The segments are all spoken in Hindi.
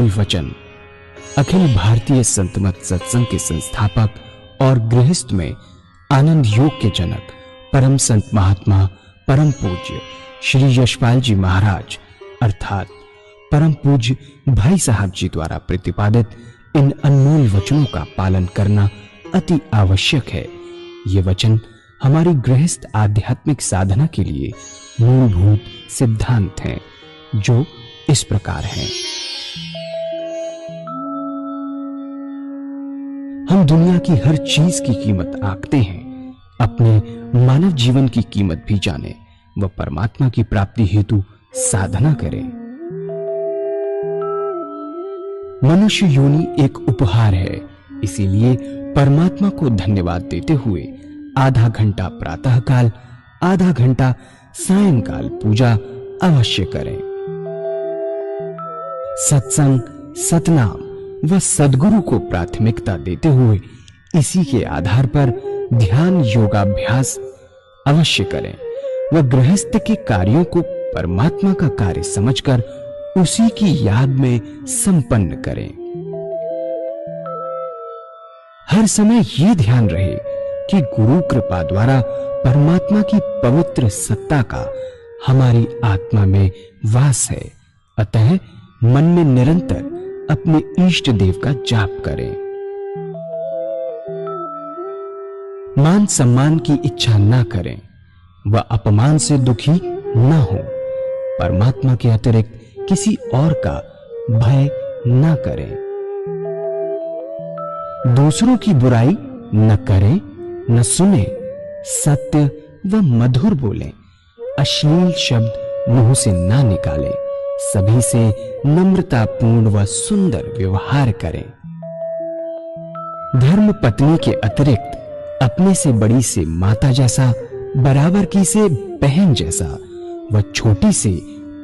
अनमोल वचन अखिल भारतीय संत मत सत्संग के संस्थापक और गृहस्थ में आनंद योग के जनक परम संत महात्मा परम पूज्य श्री यशपाल जी महाराज अर्थात परम पूज्य भाई साहब जी द्वारा प्रतिपादित इन अनमोल वचनों का पालन करना अति आवश्यक है। ये वचन हमारी गृहस्थ आध्यात्मिक साधना के लिए मूलभूत सिद्धांत हैं, जो इस प्रकार हैं। हम दुनिया की हर चीज की कीमत आंकते हैं, अपने मानव जीवन की कीमत भी जाने व परमात्मा की प्राप्ति हेतु साधना करें। मनुष्य योनि एक उपहार है, इसीलिए परमात्मा को धन्यवाद देते हुए आधा घंटा प्रातःकाल, आधा घंटा सायंकाल पूजा अवश्य करें। सत्संग, सतनाम व सद्गुरु को प्राथमिकता देते हुए इसी के आधार पर ध्यान योगाभ्यास अवश्य करें व गृहस्थ के कार्यों को परमात्मा का कार्य समझकर उसी की याद में संपन्न करें। हर समय ये ध्यान रहे कि गुरु कृपा द्वारा परमात्मा की पवित्र सत्ता का हमारी आत्मा में वास है, अतः मन में निरंतर अपने इष्ट देव का जाप करें। मान सम्मान की इच्छा न करें व अपमान से दुखी न हो। परमात्मा के अतिरिक्त किसी और का भय न करें। दूसरों की बुराई न करें, न सुने, सत्य व मधुर बोलें, अश्लील शब्द मुंह से ना निकालें, सभी से नम्रतापूर्ण व सुंदर व्यवहार करें। धर्म पत्नी के अतिरिक्त अपने से बड़ी से माता जैसा, बराबर की से बहन जैसा व छोटी से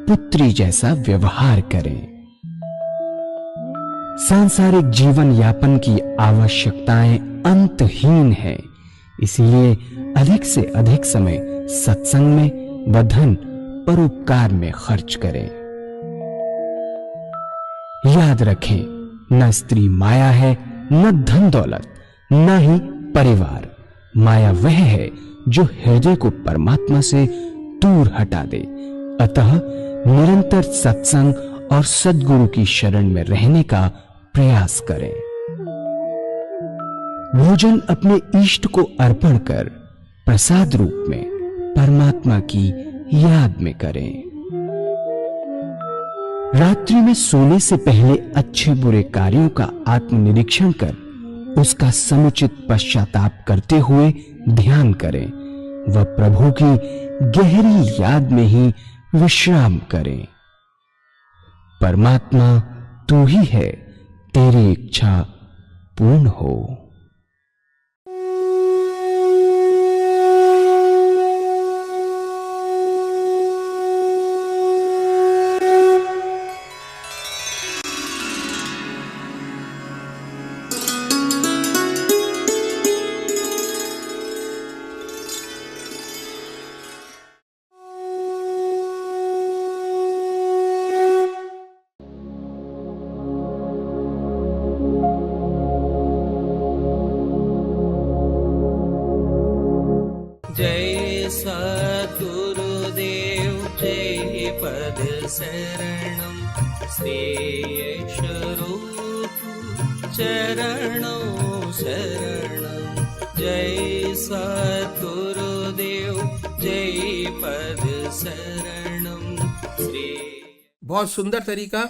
पुत्री जैसा व्यवहार करें। सांसारिक जीवन यापन की आवश्यकताएं अंतहीन है, इसलिए अधिक से अधिक समय सत्संग में व धन परोपकार में खर्च करें। याद रखें, न स्त्री माया है, न धन दौलत, न ही परिवार। माया वह है जो हृदय को परमात्मा से दूर हटा दे। अतः निरंतर सत्संग और सद्गुरु की शरण में रहने का प्रयास करें। भोजन अपने इष्ट को अर्पण कर प्रसाद रूप में परमात्मा की याद में करें। रात्रि में सोने से पहले अच्छे बुरे कार्यों का आत्मनिरीक्षण कर उसका समुचित पश्चाताप करते हुए ध्यान करें व प्रभु की गहरी याद में ही विश्राम करें। परमात्मा तू ही है, तेरी इच्छा पूर्ण हो। जय सद्गुरुदेव जय पद शरणं श्रेयस्वरूप चरणों शरणं। जय सद्गुरुदेव जय पद शरणं श्री। बहुत सुंदर तरीका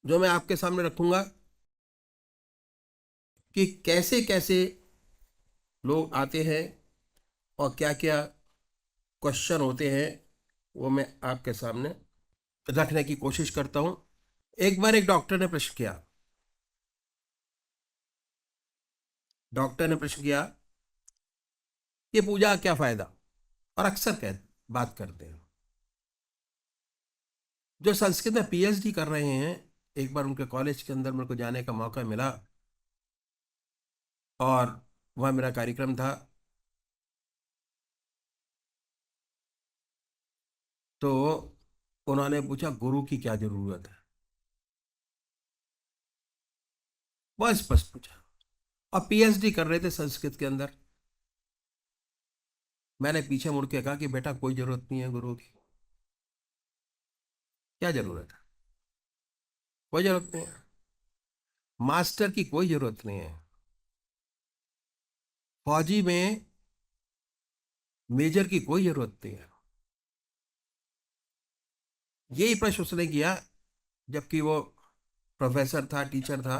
जो मैं आपके सामने रखूंगा कि कैसे कैसे लोग आते हैं और क्या क्या क्वेश्चन होते हैं, वो मैं आपके सामने रखने की कोशिश करता हूं। एक बार एक डॉक्टर ने प्रश्न किया, ये पूजा का क्या फायदा, और अक्सर बात करते हैं। जो संस्कृत में पीएचडी कर रहे हैं, एक बार उनके कॉलेज के अंदर मेरे को जाने का मौका मिला और वह मेरा कार्यक्रम था। तो उन्होंने पूछा गुरु की क्या जरूरत है। बस बस पूछा। और पीएचडी कर रहे थे संस्कृत के अंदर। मैंने पीछे मुड़ के कहा कि बेटा कोई जरूरत नहीं है गुरु की। क्या जरूरत है? कोई जरूरत नहीं है। मास्टर की कोई जरूरत नहीं है। फौजी में मेजर की कोई जरूरत नहीं है। यही प्रश्न उसने किया, जबकि वो प्रोफेसर था, टीचर था,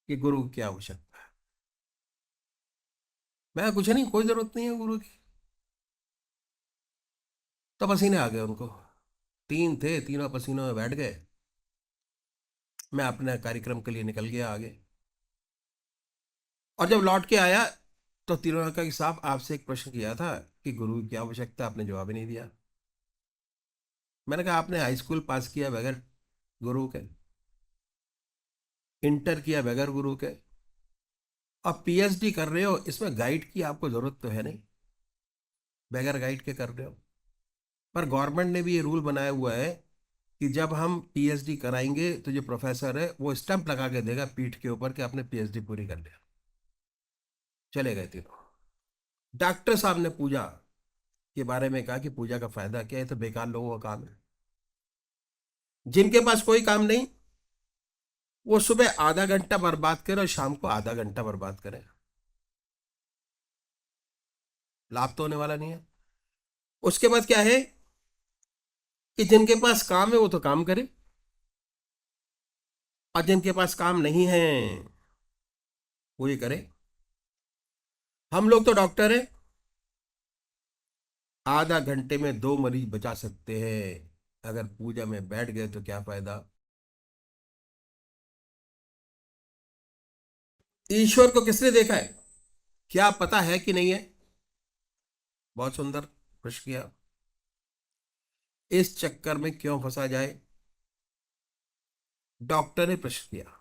कि गुरु की क्या आवश्यकता है। मैं कुछ नहीं, कोई जरूरत नहीं है गुरु की। तो पसीने आ गए उनको। तीन थे, तीनों पसीनों में बैठ गए। मैं अपने कार्यक्रम के लिए निकल गया आगे। और जब लौट के आया तो तीनों ने कहा कि साहब आपसे एक प्रश्न किया था कि गुरु की क्या आवश्यकता, आपने जवाब ही नहीं दिया। मैंने कहा आपने हाई स्कूल पास किया बगैर गुरु के, इंटर किया बगैर गुरु के, अब पीएचडी कर रहे हो, इसमें गाइड की आपको जरूरत तो है नहीं, बगैर गाइड के कर रहे हो। पर गवर्नमेंट ने भी ये रूल बनाया हुआ है कि जब हम पीएचडी कराएंगे तो जो प्रोफेसर है वो स्टंप लगा के देगा पीठ के ऊपर कि आपने पीएचडी पूरी कर लिया। चले गए तीनों। डॉक्टर साहब ने पूजा के बारे में कहा कि पूजा का फायदा क्या है, तो बेकार लोगों का काम है। जिनके पास कोई काम नहीं, वो सुबह आधा घंटा बर्बाद करे और शाम को आधा घंटा बर्बाद करे। लाभ तो होने वाला नहीं है। उसके बाद क्या है कि जिनके पास काम है वो तो काम करे, और जिनके पास काम नहीं है वो ये करे। हम लोग तो डॉक्टर हैं, आधा घंटे में 2 मरीज बचा सकते हैं। अगर पूजा में बैठ गए तो क्या फायदा। ईश्वर को किसने देखा है, क्या पता है कि नहीं है? बहुत सुंदर प्रश्न किया। इस चक्कर में क्यों फंसा जाए? डॉक्टर ने प्रश्न किया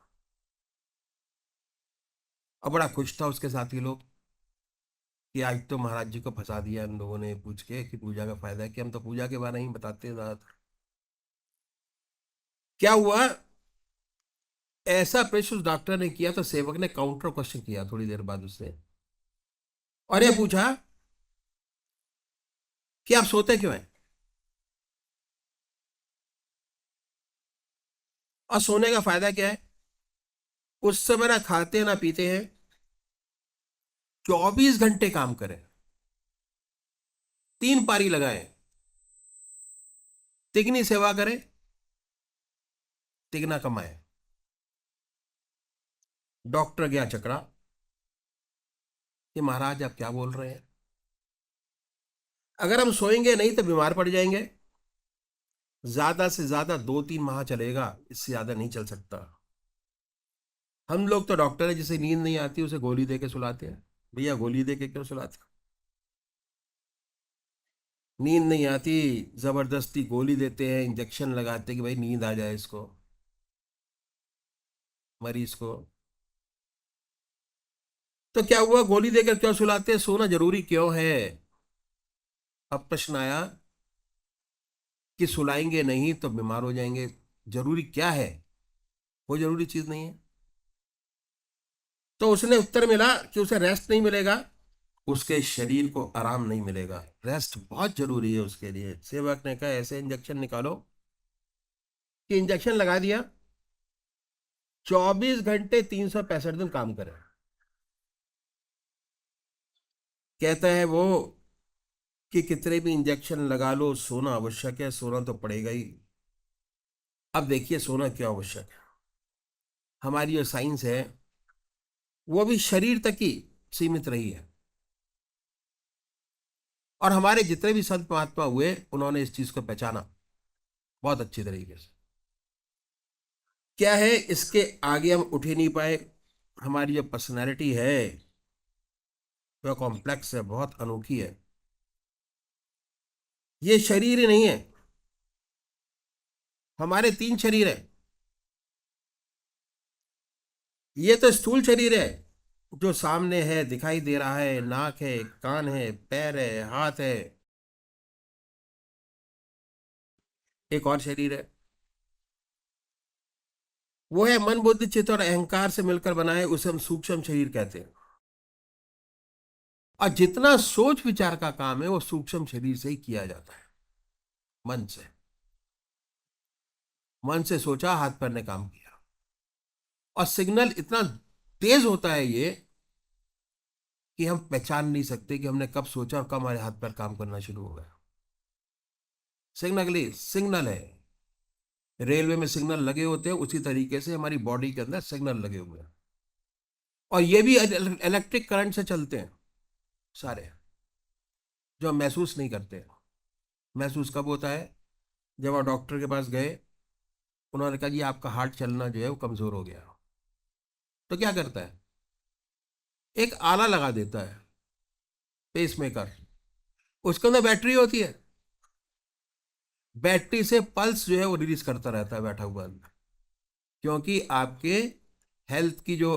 और बड़ा खुश था उसके साथी लोग कि आज तो महाराज जी को फंसा दिया इन लोगों ने पूछ के कि पूजा का फायदा है, कि हम तो पूजा के बारे में ही बताते हैं ज्यादातर। क्या हुआ, ऐसा प्रश्न उस डॉक्टर ने किया तो सेवक ने काउंटर क्वेश्चन किया थोड़ी देर बाद उससे, और ये पूछा कि आप सोते क्यों हैं, और सोने का फायदा क्या है? उस समय ना खाते ना पीते हैं, 24 घंटे काम करें, 3 पारी लगाएं, तिगनी सेवा करें, तिगना कमाएं। डॉक्टर गया चकरा कि महाराज आप क्या बोल रहे हैं, अगर हम सोएंगे नहीं तो बीमार पड़ जाएंगे, ज्यादा से ज्यादा 2-3 माह चलेगा, इससे ज्यादा नहीं चल सकता। हम लोग तो डॉक्टर है, जिसे नींद नहीं आती उसे गोली दे के सुलाते हैं। भैया गोली दे के क्यों सुलाते हो? नींद नहीं आती, जबरदस्ती गोली देते हैं, इंजेक्शन लगाते हैं कि भाई नींद आ जाए इसको, मरीज को। तो क्या हुआ, गोली देकर क्यों सुलाते हैं, सोना जरूरी क्यों है? अब प्रश्न आया कि सुलाएंगे नहीं तो बीमार हो जाएंगे, जरूरी क्या है? कोई जरूरी चीज नहीं है। तो उसने उत्तर मिला कि उसे रेस्ट नहीं मिलेगा, उसके शरीर को आराम नहीं मिलेगा, रेस्ट बहुत जरूरी है उसके लिए। सेवक ने कहा ऐसे इंजेक्शन निकालो कि इंजेक्शन लगा दिया, 24 घंटे 365 दिन काम करे। कहता है वो कि कितने भी इंजेक्शन लगा लो, सोना आवश्यक है, सोना तो पड़ेगा ही। अब देखिए सोना क्यों आवश्यक है। हमारी जो साइंस है वो भी शरीर तक ही सीमित रही है, और हमारे जितने भी संत महात्मा हुए उन्होंने इस चीज को पहचाना बहुत अच्छी तरीके से। क्या है, इसके आगे हम उठ ही नहीं पाए। हमारी जो पर्सनैलिटी है वह कॉम्प्लेक्स है, बहुत अनोखी है। ये शरीर ही नहीं है, हमारे 3 शरीर है। ये तो स्थूल शरीर है जो सामने है, दिखाई दे रहा है, नाक है, कान है, पैर है, हाथ है। एक और शरीर है वो है मन बुद्धि चित्त और अहंकार से मिलकर बना है, उसे हम सूक्ष्म शरीर कहते हैं। और जितना सोच विचार का काम है वो सूक्ष्म शरीर से ही किया जाता है, मन से। मन से सोचा, हाथ पैर ने काम किया, और सिग्नल इतना तेज होता है ये कि हम पहचान नहीं सकते कि हमने कब सोचा और कब हमारे हाथ पैर काम करना शुरू हो गया। सिग्नल सिग्नल है। रेलवे में सिग्नल लगे होते हैं, उसी तरीके से हमारी बॉडी के अंदर सिग्नल लगे हुए हैं, और ये भी इलेक्ट्रिक करंट से चलते हैं सारे, जो हम महसूस नहीं करते। महसूस कब होता है? जब आप डॉक्टर के पास गए, उन्होंने कहा जी आपका हार्ट चलना जो है वो कमजोर हो गया, तो क्या करता है? एक आला लगा देता है, पेसमेकर, उसके अंदर बैटरी होती है, बैटरी से पल्स जो है वो रिलीज करता रहता है बैठा हुआ अंदर, क्योंकि आपके हेल्थ की जो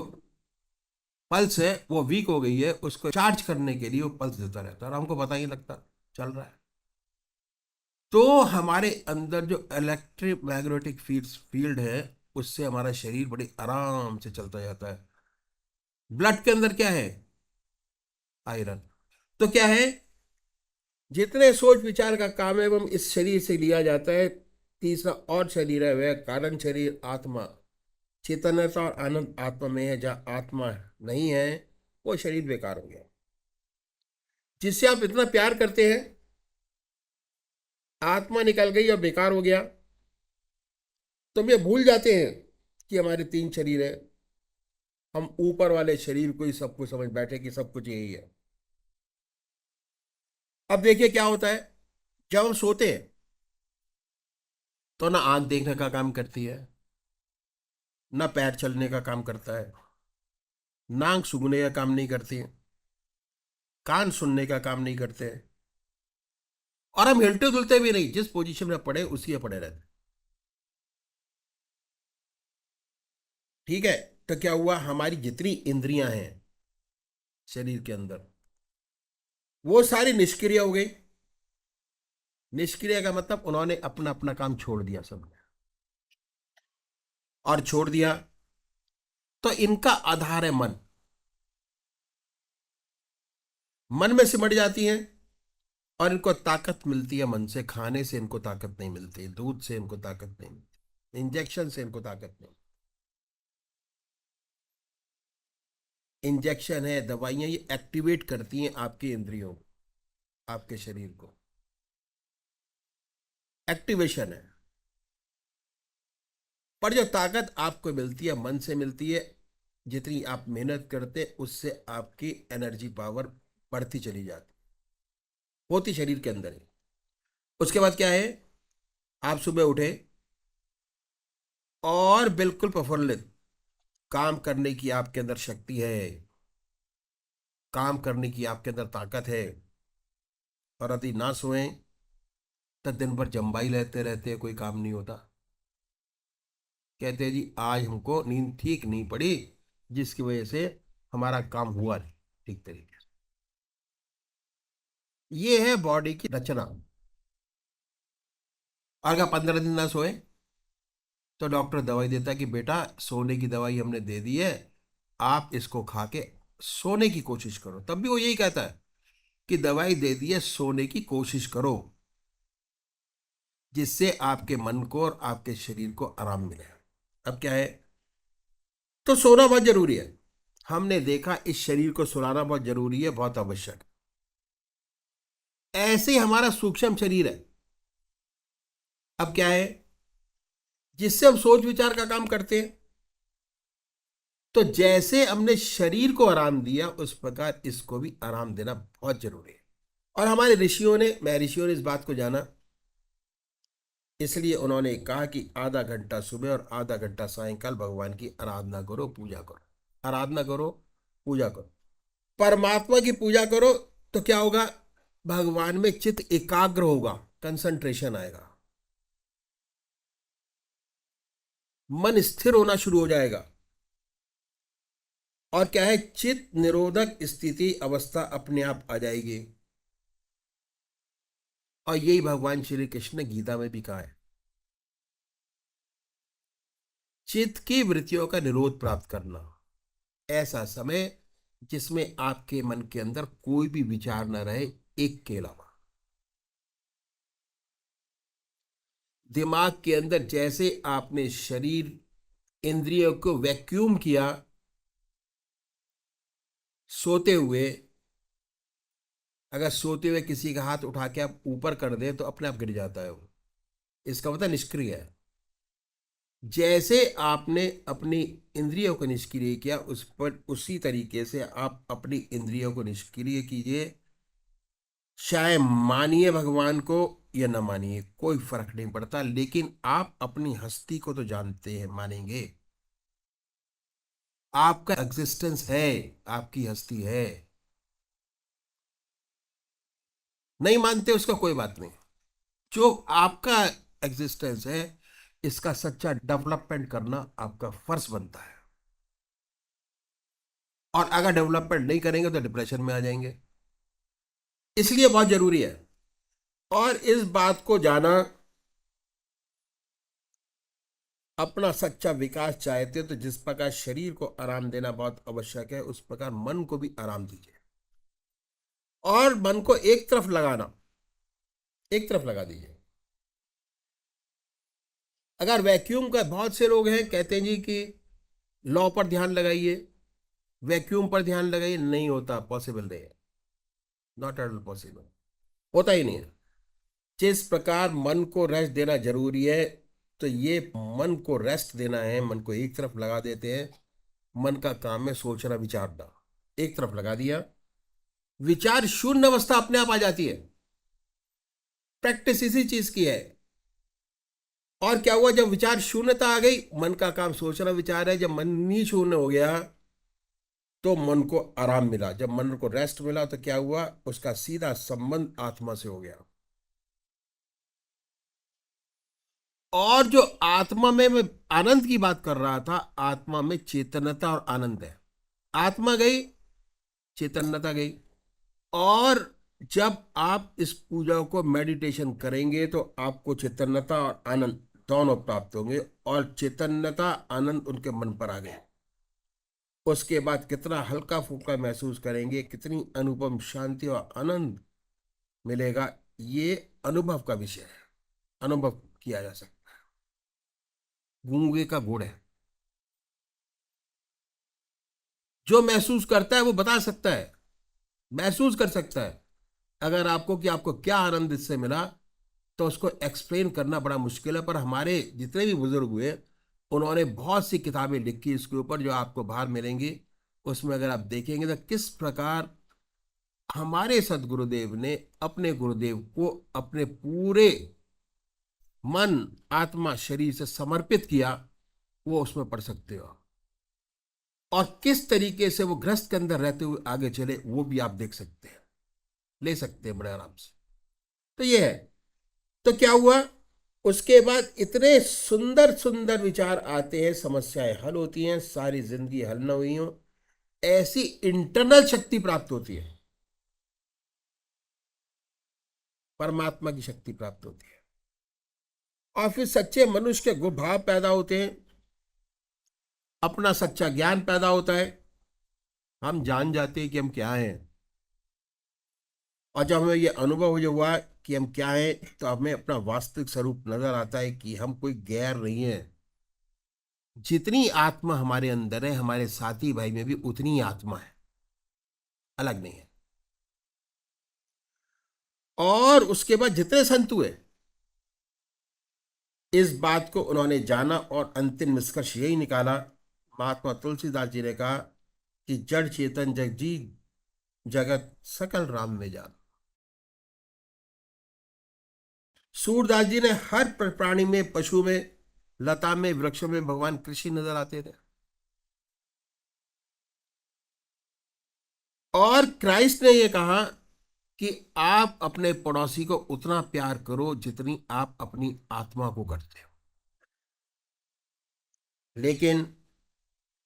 पल्स है वो वीक हो गई है, उसको चार्ज करने के लिए वो पल्स देता रहता है और हमको पता ही नहीं लगता चल रहा है। तो हमारे अंदर जो इलेक्ट्रिक मैग्नेटिक फील्ड है, उससे हमारा शरीर बड़ी आराम से चलता जाता है। ब्लड के अंदर क्या है? आयरन। तो क्या है? जितने सोच विचार का काम है वो हम इस शरीर से लिया जाता है। तीसरा और शरीर है, वह कारण शरीर आत्मा। चेतनता और आनंद आत्मा में है, जहाँ आत्मा नहीं है वो शरीर बेकार हो गया। जिससे आप इतना प्यार करते हैं, आत्मा निकल गई और बेकार हो गया, तो हम ये भूल जाते हैं कि हमारे तीन शरीर है। हम ऊपर वाले शरीर को ही सब कुछ समझ बैठे कि सब कुछ यही है। अब देखिए क्या होता है, जब हम सोते हैं तो ना आंख देखने का काम करती है, ना पैर चलने का काम करता है, नाक सूंघने का काम नहीं करती है, कान सुनने का काम नहीं करते हैं, और हम हिलते डुलते भी नहीं, जिस पोजीशन में पड़े उसी में पड़े रहते। ठीक है? तो क्या हुआ, हमारी जितनी इंद्रियां हैं शरीर के अंदर वो सारी निष्क्रिय हो गई। निष्क्रिय का मतलब उन्होंने अपना अपना काम छोड़ दिया सबने, और छोड़ दिया तो इनका आधार है मन। मन में सिमट जाती हैं और इनको ताकत मिलती है मन से। खाने से इनको ताकत नहीं मिलती, दूध से इनको ताकत नहीं मिलती, इंजेक्शन से इनको ताकत नहीं। इंजेक्शन है, दवाइयां, ये एक्टिवेट करती हैं आपकी इंद्रियों को, आपके शरीर को। एक्टिवेशन है। पर जो ताकत आपको मिलती है मन से मिलती है। जितनी आप मेहनत करते उससे आपकी एनर्जी पावर बढ़ती चली जाती, होती शरीर के अंदर ही। उसके बाद क्या है, आप सुबह उठे और बिल्कुल प्रफुल्लित, काम करने की आपके अंदर शक्ति है, काम करने की आपके अंदर ताकत है। और यदि ना सोएं तो दिन भर जम्बाई लेते रहते, कोई काम नहीं होता। कहते हैं जी आज हमको नींद ठीक नहीं पड़ी, जिसकी वजह से हमारा काम हुआ नहीं ठीक तरीके से। ये है बॉडी की रचना। और अगर 15 दिन ना सोए तो डॉक्टर दवाई देता है कि बेटा सोने की दवाई हमने दे दी है, आप इसको खा के सोने की कोशिश करो। तब भी वो यही कहता है कि दवाई दे दी है, सोने की कोशिश करो, जिससे आपके मन को और आपके शरीर को आराम मिले। अब क्या है, तो सोना बहुत जरूरी है। हमने देखा इस शरीर को सुलाना बहुत जरूरी है, बहुत आवश्यक। ऐसे ही हमारा सूक्ष्म शरीर है। अब क्या है, जिससे हम सोच विचार का काम करते हैं। तो जैसे हमने शरीर को आराम दिया, उस प्रकार इसको भी आराम देना बहुत जरूरी है। और हमारे ऋषियों ने, महर्षियों ने इस बात को जाना, इसलिए उन्होंने कहा कि आधा घंटा सुबह और आधा घंटा सायंकाल भगवान की आराधना करो, पूजा करो। आराधना करो, पूजा करो, परमात्मा की पूजा करो। तो क्या होगा, भगवान में चित्त एकाग्र होगा, कंसंट्रेशन आएगा, मन स्थिर होना शुरू हो जाएगा। और क्या है, चित्त निरोधक स्थिति अवस्था अपने आप आ जाएगी। और यही भगवान श्री कृष्ण ने गीता में भी कहा है। चित्त की वृत्तियों का निरोध प्राप्त करना, ऐसा समय जिसमें आपके मन के अंदर कोई भी विचार न रहे, एक के अलावा। दिमाग के अंदर जैसे आपने शरीर इंद्रियों को वैक्यूम किया, सोते हुए, अगर सोते हुए किसी का हाथ उठा के आप ऊपर कर दे तो अपने आप गिर जाता है वो, इसका मतलब निष्क्रिय है। जैसे आपने अपनी इंद्रियों को निष्क्रिय किया, उस पर उसी तरीके से आप अपनी इंद्रियों को निष्क्रिय कीजिए। चाहे मानिए भगवान को या न मानिए, कोई फर्क नहीं पड़ता, लेकिन आप अपनी हस्ती को तो जानते हैं, मानेंगे। आपका एग्जिस्टेंस है, आपकी हस्ती है। नहीं मानते उसका कोई बात नहीं। जो आपका एग्जिस्टेंस है, इसका सच्चा डेवलपमेंट करना आपका फर्ज बनता है। और अगर डेवलपमेंट नहीं करेंगे तो डिप्रेशन में आ जाएंगे। इसलिए बहुत जरूरी है। और इस बात को जाना, अपना सच्चा विकास चाहते हो तो जिस प्रकार शरीर को आराम देना बहुत आवश्यक है, उस प्रकार मन को भी आराम दीजिए। और मन को एक तरफ लगाना, एक तरफ लगा दीजिए। अगर वैक्यूम का, बहुत से लोग हैं कहते हैं जी कि लॉ पर ध्यान लगाइए, वैक्यूम पर ध्यान लगाइए, नहीं होता, पॉसिबल नहीं है, नॉट एट ऑल पॉसिबल, होता ही नहीं है। जिस प्रकार मन को रेस्ट देना जरूरी है, तो ये मन को रेस्ट देना है, मन को एक तरफ लगा देते हैं। मन का काम है सोचना, विचारना, एक तरफ लगा दिया, विचार शून्य अवस्था अपने आप आ जाती है। प्रैक्टिस इसी चीज की है। और क्या हुआ, जब विचार शून्यता आ गई, मन का काम सोचना विचार है, जब मन ही शून्य हो गया तो मन को आराम मिला। जब मन को रेस्ट मिला तो क्या हुआ, उसका सीधा संबंध आत्मा से हो गया। और जो आत्मा में मैं आनंद की बात कर रहा था, आत्मा में चेतनता और आनंद है। आत्मा गई, चेतनता गई। और जब आप इस पूजा को मेडिटेशन करेंगे तो आपको चेतनता और आनंद दोनों प्राप्त होंगे। और चेतनता, आनंद उनके मन पर आ गए। उसके बाद कितना हल्का फुल्का महसूस करेंगे, कितनी अनुपम शांति और आनंद मिलेगा, ये अनुभव का विषय है, अनुभव किया जा सकता है। गूंगे का गुड़ है, जो महसूस करता है वो बता सकता है, महसूस कर सकता है। अगर आपको कि आपको क्या आनंद इससे मिला, तो उसको एक्सप्लेन करना बड़ा मुश्किल है। पर हमारे जितने भी बुजुर्ग हुए, उन्होंने बहुत सी किताबें लिखी इसके ऊपर, जो आपको बाहर मिलेंगी। उसमें अगर आप देखेंगे तो किस प्रकार हमारे सदगुरुदेव ने अपने गुरुदेव को अपने पूरे मन, आत्मा, शरीर से समर्पित किया, वो उसमें पढ़ सकते हो। और किस तरीके से वो गृहस्थ के अंदर रहते हुए आगे चले, वो भी आप देख सकते हैं, ले सकते हैं बड़े आराम से। तो ये है। तो क्या हुआ, उसके बाद इतने सुंदर सुंदर विचार आते हैं, समस्याएं हल होती हैं, सारी जिंदगी हल न हुई हो, ऐसी इंटरनल शक्ति प्राप्त होती है, परमात्मा की शक्ति प्राप्त होती है। और फिर सच्चे मनुष्य के गुण भाव पैदा होते हैं, अपना सच्चा ज्ञान पैदा होता है। हम जान जाते हैं कि हम क्या हैं। और जब हमें ये अनुभव जो हुआ कि हम क्या हैं, तो हमें अपना वास्तविक स्वरूप नजर आता है कि हम कोई गैर नहीं है। जितनी आत्मा हमारे अंदर है, हमारे साथी भाई में भी उतनी ही आत्मा है, अलग नहीं है। और उसके बाद जितने संत हुए, इस बात को उन्होंने जाना और अंतिम निष्कर्ष यही निकाला। महात्मा तुलसीदास जी ने कहा कि जड़ चेतन जगजी जगत सकल राम में जान। सूरदास जी ने हर प्राणी में, पशु में, लता में, वृक्ष में भगवान कृष्ण नजर आते थे। और क्राइस्ट ने यह कहा कि आप अपने पड़ोसी को उतना प्यार करो जितनी आप अपनी आत्मा को करते हो। लेकिन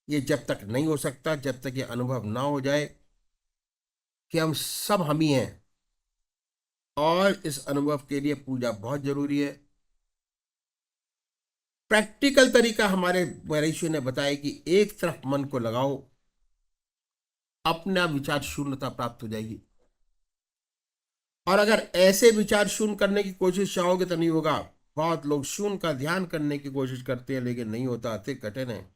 ये जब तक नहीं हो सकता, जब तक ये अनुभव ना हो जाए कि हम सब हम ही हैं। और इस अनुभव के लिए पूजा बहुत जरूरी है। प्रैक्टिकल तरीका हमारे महर्षि ने बताया कि एक तरफ मन को लगाओ, अपना विचार शून्यता प्राप्त हो जाएगी। और अगर ऐसे विचार शून्य करने की कोशिश चाहोगे तो नहीं होगा। बहुत लोग शून्य का ध्यान करने की कोशिश करते हैं लेकिन नहीं होता, अति कठिन है।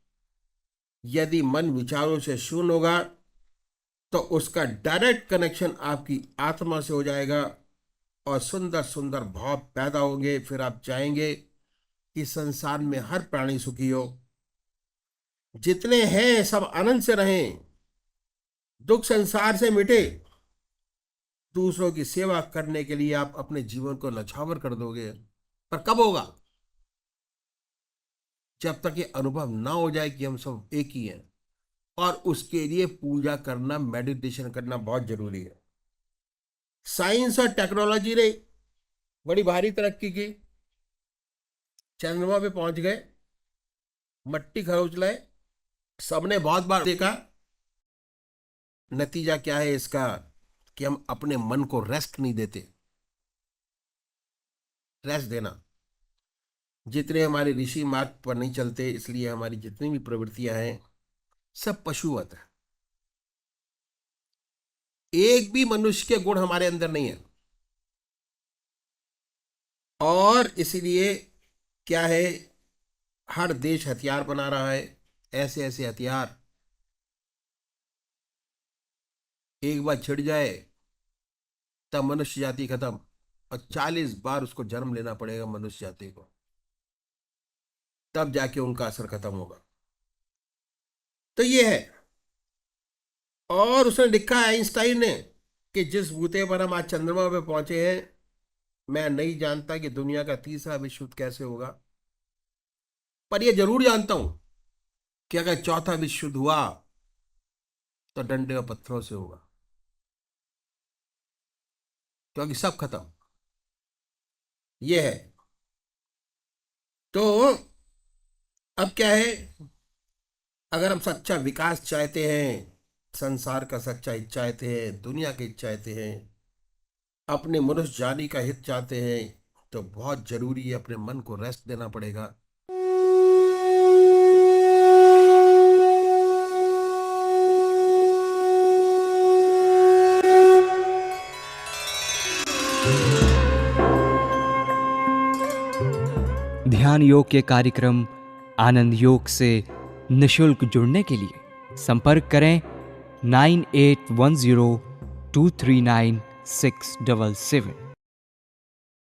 यदि मन विचारों से शून्य होगा तो उसका डायरेक्ट कनेक्शन आपकी आत्मा से हो जाएगा और सुंदर सुंदर भाव पैदा होंगे। फिर आप चाहेंगे कि संसार में हर प्राणी सुखी हो, जितने हैं सब आनंद से रहें, दुख संसार से मिटे। दूसरों की सेवा करने के लिए आप अपने जीवन को नछावर कर दोगे। पर कब होगा? जब तक ये अनुभव ना हो जाए कि हम सब एक ही हैं। और उसके लिए पूजा करना, मेडिटेशन करना बहुत जरूरी है। साइंस और टेक्नोलॉजी ने बड़ी भारी तरक्की की, चंद्रमा पे पहुंच गए, मट्टी खरोच लाए, सबने बहुत बार देखा। नतीजा क्या है इसका? कि हम अपने मन को रेस्ट नहीं देते। रेस्ट देना, जितने हमारे ऋषि मार्ग पर नहीं चलते, इसलिए हमारी जितनी भी प्रवृत्तियां हैं सब पशुवत है। एक भी मनुष्य के गुण हमारे अंदर नहीं है। और इसलिए क्या है, हर देश हथियार बना रहा है, ऐसे ऐसे हथियार। एक बार छिड़ जाए तब मनुष्य जाति खत्म, और 40 बार उसको जन्म लेना पड़ेगा मनुष्य जाति को, तब जाके उनका असर खत्म होगा। तो ये है। और उसने लिखा है आइंस्टाइन ने कि जिस बूते पर हम आज चंद्रमा पे पहुंचे हैं, मैं नहीं जानता कि दुनिया का तीसरा विश्व युद्ध कैसे होगा, पर यह जरूर जानता हूं कि अगर चौथा विश्व युद्ध हुआ तो डंडे और पत्थरों से होगा, क्योंकि सब खत्म। यह है। तो अब क्या है, अगर हम सच्चा विकास चाहते हैं, संसार का सच्चा हित चाहते हैं, दुनिया के हित चाहते हैं, अपने मनुष्य जाति का हित चाहते हैं, तो बहुत जरूरी है अपने मन को रेस्ट देना पड़ेगा। ध्यान योग के कार्यक्रम आनंद योग से निशुल्क जुड़ने के लिए संपर्क करें 9810239677।